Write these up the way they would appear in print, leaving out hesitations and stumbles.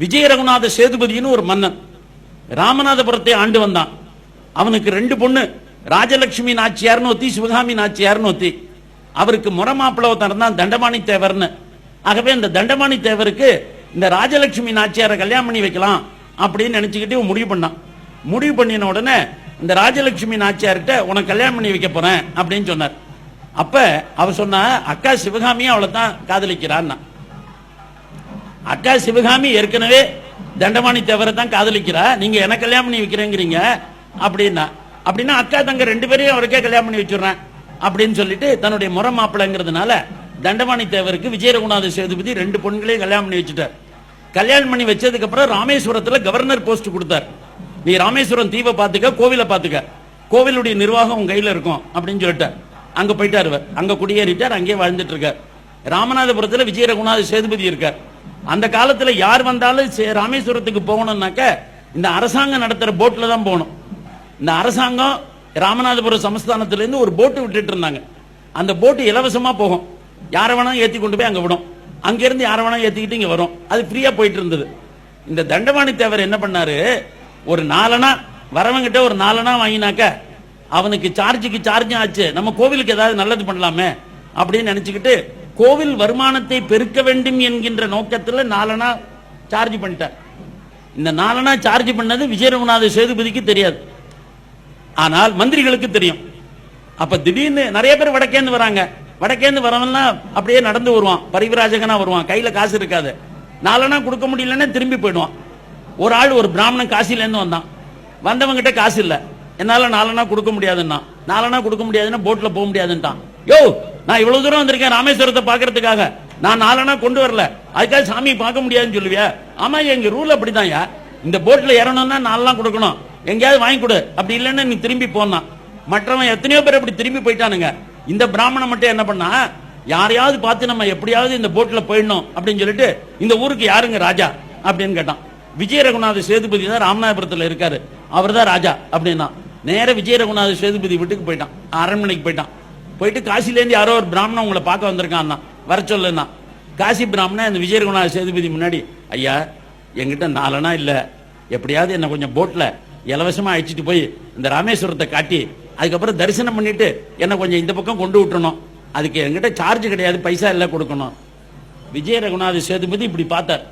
விஜய ரகுநாத சேதுபதினு ஒரு மன்னன் ராமநாதபுரத்தை ஆண்டு வந்தான். அவனுக்கு ரெண்டு பொண்ணு, ராஜலட்சுமி நாச்சியார்னு ஒத்தி, சிவகாமி நாச்சியார்னு ஒத்தி. அவருக்கு முறமாப்பிள தான் தண்டபாணி தேவர்னு. ஆகவே இந்த தண்டபாணி தேவருக்கு இந்த ராஜலட்சுமி நாச்சியாரை கல்யாணம் பண்ணி வைக்கலாம் அப்படின்னு நினைச்சுக்கிட்டு முடிவு பண்ணான். முடிவு பண்ணின உடனே இந்த ராஜலட்சுமி நாச்சியார்கிட்ட உனக்கு கல்யாணம் பண்ணி வைக்க போறேன் அப்படின்னு சொன்னார். அப்ப அவ சொன்னா, அக்கா சிவகாமியும் அவளை தான் காதலிக்கிறான்னா. அக்கா சிவகாமி ஏற்கனவே தண்டபாணி தேவரை தான் காதலிக்கிறா, நீங்க எனக்கு கல்யாணம் பண்ணி வைக்கிறேங்கிறீங்க அப்படின்னா. அப்படின்னா அக்கா தங்க ரெண்டு பேரையும் அவருக்கே கல்யாணம் பண்ணி வச்சுடுறேன் அப்படின்னு சொல்லிட்டு தன்னுடைய முறை மாப்பிள்ளைங்கிறதுனால தண்டபாணி தேவருக்கு விஜய ரகுநாத சேதுபதி ரெண்டு பொண்களையும் கல்யாணம் பண்ணி வச்சுட்டார். கல்யாணம் பண்ணி வச்சதுக்கு அப்புறம் ராமேஸ்வரத்துல கவர்னர் போஸ்ட் கொடுத்தார். நீ ராமேஸ்வரம் தீவை பாத்துக்க, கோவிலை பாத்துக்க, கோவிலுடைய நிர்வாகம் உங்க கையில இருக்கும் அப்படின்னு சொல்லிட்டார். அங்க போயிட்டார். அங்க குடியேறிட்டார், அங்கே வாழ்ந்துட்டு இருக்கார். ராமநாதபுரத்துல விஜய ரகுநாத சேதுபதி இருக்கார். அந்த காலத்துல யார் வந்தாலும் ராமேஸ்வரத்துக்கு போகணும்னாக்க இந்த அரசாங்கம் நடத்துற போட்ல தான் போகணும். இந்த அரசாங்கம் ராமநாதபுரம் சமஸ்தானத்திலிருந்து ஒரு போட்டு விட்டுட்டு இருந்தாங்க. அந்த போட்டு இலவசமா போகும், யாரை வேணா ஏத்தி கொண்டு போய் அங்க விடும். அங்கிருந்து யாரை வேணா ஏத்திக்கிட்டு இங்க வரும். அது ஃப்ரீயா போயிட்டு இருந்தது. இந்த தண்டபாணி தேவர் என்ன பண்ணாரு, ஒரு 4 வரவங்கிட்ட ஒரு 4 வாங்கினாக்க அவனுக்கு சார்ஜுக்கு சார்ஜும் ஆச்சு, நம்ம கோவிலுக்கு ஏதாவது நல்லது பண்ணலாமே அப்படின்னு நினைச்சுக்கிட்டு கோவில் வருமானத்தை பெருக்க வேண்டும் என்கின்ற நோக்கத்தில் 4 சார்ஜ் பண்ணிட்டார். இந்த 4 சார்ஜ் பண்ணது விஜய ரகுநாத சேதுபதிக்கு தெரியாது, ஆனால் மந்திரிகளுக்கு தெரியும். அப்ப திடீர்னு நிறைய பேர் வடக்கேந்து வராங்க. வடக்கேந்து வரவன்லாம் அப்படியே நடந்து வருவான், பரிவிராஜகனா வருவான், கையில காசு இருக்காது. 4 கொடுக்க முடியலன்னா திரும்பி போயிடுவான். ஒரு ஆள், ஒரு பிராமணன் காசில இருந்து வந்தான். வந்தவங்கிட்ட காசு இல்ல, என்னால 4 கொடுக்க முடியாதுன்னா. 4 கொடுக்க முடியாதுன்னா போட்ல போக முடியாதுன்ட்டான். யோ, நான் இவ்வளவு தூரம் வந்திருக்கேன் ராமேஸ்வரத்தை பாக்குறதுக்காக, நான் 4 கொண்டு வரல, அதுக்காக சாமி பார்க்க முடியாதுன்னு சொல்லுவியா? ஆமா, எங்க ரூல் அப்படிதான். இந்த போட்ல ஏறணும்னா 4 கொடுக்கணும், எங்கேயாவது வாங்கி கொடு, அப்படி இல்லைன்னா நீ திரும்பி போனா. மற்றவன் எத்தனையோ பேர் அப்படி திரும்பி போயிட்டானுங்க. இந்த பிராமணன் மட்டும் என்ன பண்ணா, யாரையாவது பார்த்து நம்ம எப்படியாவது இந்த போட்ல போயிடணும் அப்படின்னு சொல்லிட்டு இந்த ஊருக்கு யாருங்க ராஜா அப்படின்னு கேட்டான். விஜய ரகுநாத சேதுபதி தான் ராமநாதபுரத்துல இருக்காரு, அவர் தான் ராஜா அப்படின்னா. நேர விஜய ரகுநாத சேதுபதி வீட்டுக்கு போயிட்டான், அரண்மனைக்கு போயிட்டான். போயிட்டு காசிலேருந்து யாரோ ஒரு பிராமணன் உங்களை பார்க்க வந்திருக்கான், வர சொல்லுன்னா. காசி பிராமணன் இந்த விஜய ரகுநாத சேதுபதி முன்னாடி, ஐயா என்கிட்ட 4 இல்ல, எப்படியாவது என்ன கொஞ்சம் போட்ல இலவசமா அழைச்சிட்டு போய் இந்த ராமேஸ்வரத்தை காட்டி அதுக்கப்புறம் தரிசனம் பண்ணிட்டு என்ன கொஞ்சம் இந்த பக்கம் கொண்டு விட்டுறணும், அதுக்கு என்கிட்ட சார்ஜ் கிடையாது, பைசா இல்ல கொடுக்கணும். விஜய ரகுநாத சேதுபதி இப்படி பார்த்தார்.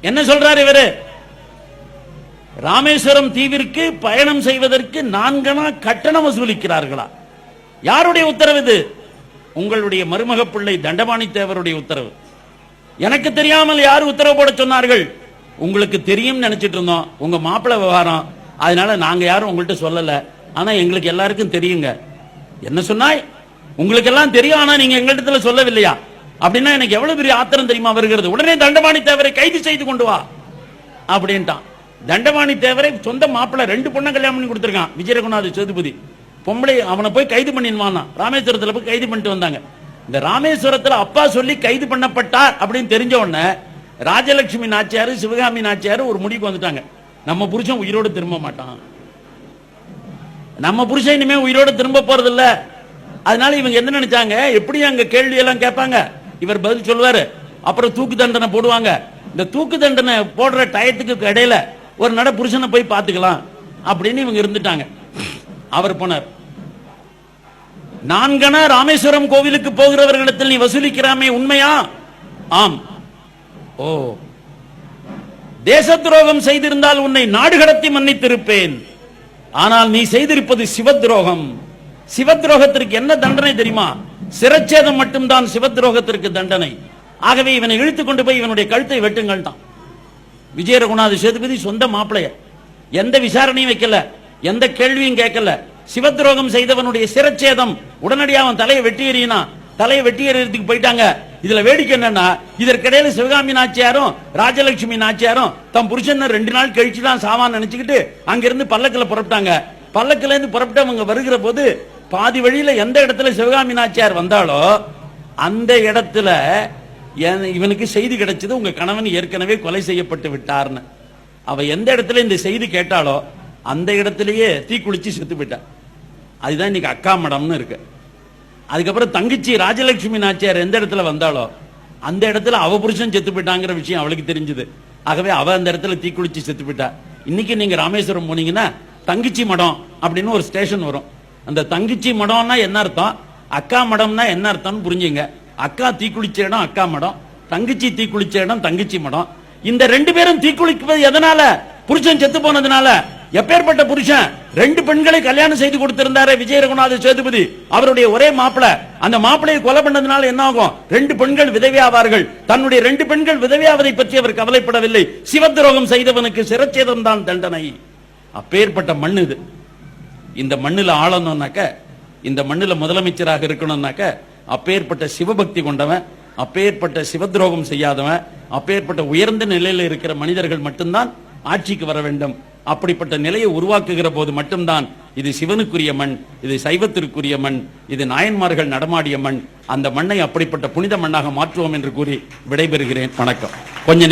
என்ன சொல்றாரு இவரு, ராமேஸ்வரம் தீவிற்கு பயணம் செய்வதற்கு 4 கட்டணம் வசூலிக்கிறார்களா? யாருடைய உத்தரவு இது? உங்களுடைய மருமக பிள்ளை தண்டபாணி தேவருடைய உத்தரவு. எனக்கு தெரியாமல் யார் உத்தரவு போட சொன்னார்கள்? உங்களுக்கு தெரியும் நினைச்சிட்டு இருந்தோம், உங்க மாப்பிள்ளை விவகாரம், அதனால நாங்க யாரும் உங்கள்கிட்ட சொல்லல, ஆனா எங்களுக்கு எல்லாருக்கும் தெரியுங்க. என்ன சொன்னாய்? உங்களுக்கு எல்லாம் தெரியும், ஆனா நீங்க எங்களிடத்துல சொல்லவில்லையா? அப்படின்னா எனக்கு எவ்வளவு பெரிய ஆத்திரம் தெரியுமா வருகிறது. உடனே தண்டபாணி தேவரை கைது செய்து கொண்டு வா அப்படின்ட்டான். தண்டபாணி தேவரை சொந்த மாப்பிள்ளை 2 பொண்ணை கல்யாணம் பண்ணி கொடுத்திருக்கான் விஜய ரகுநாத சேதுபதி. பொம்பளை அவனை போய் கைது பண்ணிடுவான். ராமேஸ்வரத்துல போய் கைது பண்ணிட்டு வந்தாங்க. இந்த ராமேஸ்வரத்துல அப்பா சொல்லி கைது பண்ணப்பட்டார் அப்படின்னு தெரிஞ்ச உடனே ராஜலட்சுமி நாச்சியாரு, சிவகாமி நாச்சியாரு ஒரு முடிவுக்கு வந்துட்டாங்க, நம்ம புருஷன் உயிரோடு திரும்ப மாட்டான், நம்ம புருஷன் இனிமே உயிரோடு திரும்ப போறது இல்ல. அதனால இவங்க என்ன நினைச்சாங்க, எப்படி அங்க கேள்வி எல்லாம் கேட்பாங்க, இவர் பதில் சொல்லுவாரு, அப்புறம் தூக்கு தண்டனை போடுவாங்க. இந்த தூக்கு தண்டனை போடுற டயத்துக்கு இடையில ஒரு நட புருஷனை போய் பார்த்துக்கலாம் அப்படின்னு இவங்க இருந்துட்டாங்க. அவர் போனார். 4 ராமேஸ்வரம் கோவிலுக்கு போகிறவர்களிடத்தில் நீ வசூலிக்கிறாமே உண்மையா? ஆம். ஓ, தேச துரோகம் செய்திருந்தால் உன்னை நாடு கடத்தி மன்னித்திருப்பேன், ஆனால் நீ செய்திருப்பது சிவத்ரோகம். சிவத்ரோகத்திற்கு என்ன தண்டனை தெரியுமா? சிரச்சேதம் மட்டும்தான் சிவத்ரோகத்திற்கு தண்டனை. ஆகவே இவனை இழுத்துக் கொண்டு போய் இவனுடைய கழுத்தை வெட்டுங்கள் தான். விஜய ரகுநாத சேதுபதி சொந்த மாப்பிளைய எந்த விசாரணையும் வைக்கல, எந்த கேள்வியும் கேட்கல. சிவத்ரோகம் செய்தவனுடைய சிரச்சேதம், உடனடியாக அவன் தலையை வெட்டி எறியினா, தலையை வெட்டி எறியறதுக்கு போயிட்டாங்க. இதுல வேடிக்கை என்னன்னா, இதற்கிடையில சிவகாமி நாச்சியாரும் ராஜலட்சுமி நாச்சியாரும் தம் புருஷன் 2 நாள் கழிச்சு தான் சாவான் நினைச்சுக்கிட்டு அங்கிருந்து பல்லக்கில் புறப்பட்டாங்க. பல்லக்கில இருந்து புறப்பட்டு அவங்க வருகிற போது பாதி வழியில எந்த இடத்துல சிவகாமி நாச்சியார் வந்தாலோ அந்த இடத்துல இவனுக்கு செய்தி கிடைச்சது, உங்க கணவன் ஏற்கனவே கொலை செய்யப்பட்டு விட்டார்னு. அவ எந்த இடத்துல இந்த செய்தி கேட்டாலோ அந்த இடத்திலேயே தீக்குளிச்சு செத்து போயிட்டா. அதுதான் இன்னைக்கு அக்கா மடம்னு இருக்கு. அதுக்கப்புறம் தங்கச்சி ராஜலட்சுமி நாச்சியார் எந்த இடத்துல வந்தாலோ அந்த இடத்துல அவ புருஷன் செத்து போயிட்டாங்கிற விஷயம் அவளுக்கு தெரிஞ்சது. ஆகவே அவ அந்த இடத்துல தீக்குளிச்சு செத்து போயிட்டா. இன்னைக்கு நீங்க ராமேஸ்வரம் போனீங்கன்னா தங்கச்சி மடம் அப்படின்னு ஒரு ஸ்டேஷன் வரும். அந்த தங்கச்சி மடம்னா என்ன அர்த்தம், அக்கா மடம்னா என்ன அர்த்தம்னு புரிஞ்சுங்க. அக்கா தீக்குளிச்ச இடம் அக்கா மடம், தங்கச்சி தீக்குளிச்ச இடம் தங்கச்சி மடம். இந்த ரெண்டு பேரும் தீக்குளிப்பது எதனால? புருஷன் செத்து போனதுனால. எப்பேற்பட்ட புருஷன்! ரெண்டு பெண்களை கல்யாணம் செய்து கொடுத்திருந்தாரே விஜய ரகுநாத சேதுபதி, அவருடைய ஒரே மாப்பிளை. அந்த மாப்பிளையை கொலை பண்ணதுனால என்ன ஆகும்? ரெண்டு பெண்கள் விதவையாவார்கள். தன்னுடைய ரெண்டு பெண்கள் விதவையாவதை பற்றி அவர் கவலைப்படவில்லை. சிவத்துரோகம் செய்தவனுக்கு சிரச்சேதம் தான் தண்டனை. அப்பேற்பட்ட மண் இது. இந்த மண்ணில் ஆளணும்னாக்க, இந்த மண்ணில் முதலமைச்சராக இருக்கணும்னாக்க அப்பேற்பட்ட சிவபக்தி கொண்டவன், அப்பேற்பட்ட சிவத்துரோகம் செய்யாதவன், அப்பேற்பட்ட உயர்ந்த நிலையில் இருக்கிற மனிதர்கள் மட்டும்தான் ஆட்சிக்கு வர வேண்டும். அப்படிப்பட்ட நிலையை உருவாக்குகிற போது மட்டும்தான் இது சிவனுக்குரிய மண், இது சைவத்திற்குரிய மண், இது நாயன்மார்கள் நடமாடிய மண். அந்த மண்ணை அப்படிப்பட்ட புனித மண்ணாக மாற்றுவோம் என்று கூறி விடைபெறுகிறேன். வணக்கம். கொஞ்ச